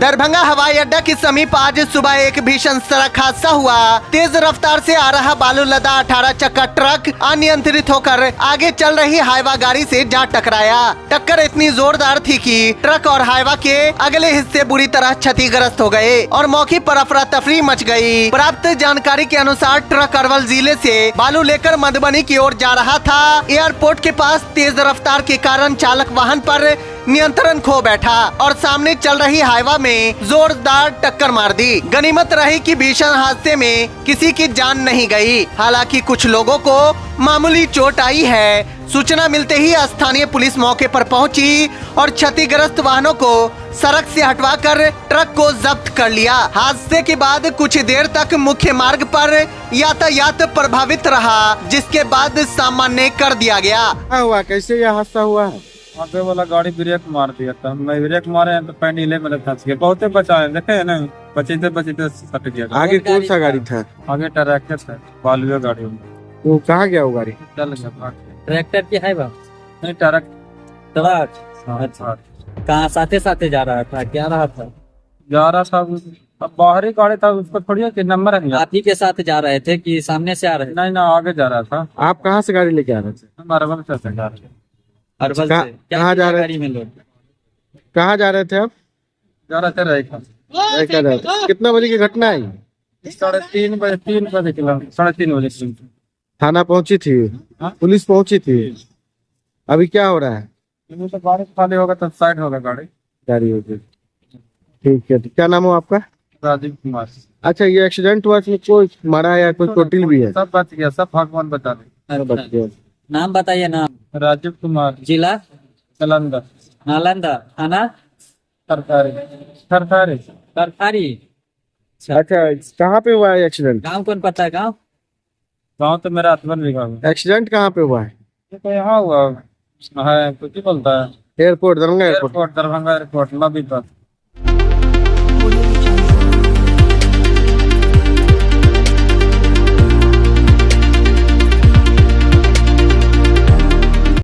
दरभंगा हवाई अड्डा के समीप आज सुबह एक भीषण सड़क हादसा हुआ। तेज रफ्तार से आ रहा बालू लदा 18 चक्का ट्रक अनियंत्रित होकर आगे चल रही हाईवा गाड़ी से जा टकराया। टक्कर इतनी जोरदार थी कि ट्रक और हाईवा के अगले हिस्से बुरी तरह क्षतिग्रस्त हो गए और मौके पर अफरा तफरी मच गई। प्राप्त जानकारी के अनुसार ट्रक अरवल जिले से बालू लेकर मधुबनी की ओर जा रहा था। एयरपोर्ट के पास तेज रफ्तार के कारण चालक वाहन पर नियंत्रण खो बैठा और सामने चल रही हाईवा में जोरदार टक्कर मार दी। गनीमत रही कि भीषण हादसे में किसी की जान नहीं गई। हालांकि कुछ लोगों को मामूली चोट आई है। सूचना मिलते ही स्थानीय पुलिस मौके पर पहुंची और क्षतिग्रस्त वाहनों को सड़क से हटवाकर ट्रक को जब्त कर लिया। हादसे के बाद कुछ देर तक मुख्य मार्ग पर यातायात प्रभावित रहा, जिसके बाद सामान्य कर दिया गया। हुआ कैसे यह हादसा हुआ है? आगे वाला गाड़ी ब्रेक मार दिया था। मैं ब्रेक मारे हैं तो पैनीले में फंस गया। बहुते बचाए देखे है ना, बचते सट गया। आगे कौन सा गाड़ी था? आगे ट्रैक्टर था, बालुआ गाड़ी में। वो कहाँ गया वो गाड़ी? चल गया भाग के। ट्रैक्टर की है बात नहीं ट्रक अच्छा, कहाँ साथे साथे जा रहा था, क्या रहा था? जा रहा था। अब बाहरी गाड़ी था, उसको थोड़ी कि नंबर है। आप ही के साथ जा रहे थे कि सामने से आ रहे थे? नहीं ना, आगे जा रहा था। आप कहाँ से गाड़ी लेके आ रहे थे? हम अरवल से जा रहे थे। अरवल से कहाँ जा रहे गाड़ी में लोग? कहाँ जा रहे थे आप? जा रहे थे रेखा। कितना बजे की घटना है? 3:30 बजे 3:30 बजे थाना पहुंची थी? हाँ? पुलिस पहुंची थी? अभी क्या हो रहा है? तो गाड़ी खाली होगा तो साइड होगा गाड़ी। गाड़ी होगी। ठीक है, तो क्या नाम हो आपका? राजीव कुमार। अच्छा, ये एक्सीडेंट हुआ, इसमें कोई मारा है या कोई चोटिल भी है? सब बच गया, सब भगवान बता दे। बच गया। नाम बताइए। नाम? राजीव कुमार, जिला? जालंधर, नालंदा। थाना? थरथारी। अच्छा, कहाँ पे हुआ है एक्सीडेंट? गाँव कौन पता है? गाँव तो मेरा अतवन लिखा हुआ। एक्सीडेंट कहाँ पे हुआ है? ये तो यहाँ हुआ है, कुछ ही बोलता है। Airport, Darbhanga airport. Darbhanga airport, नबी पर।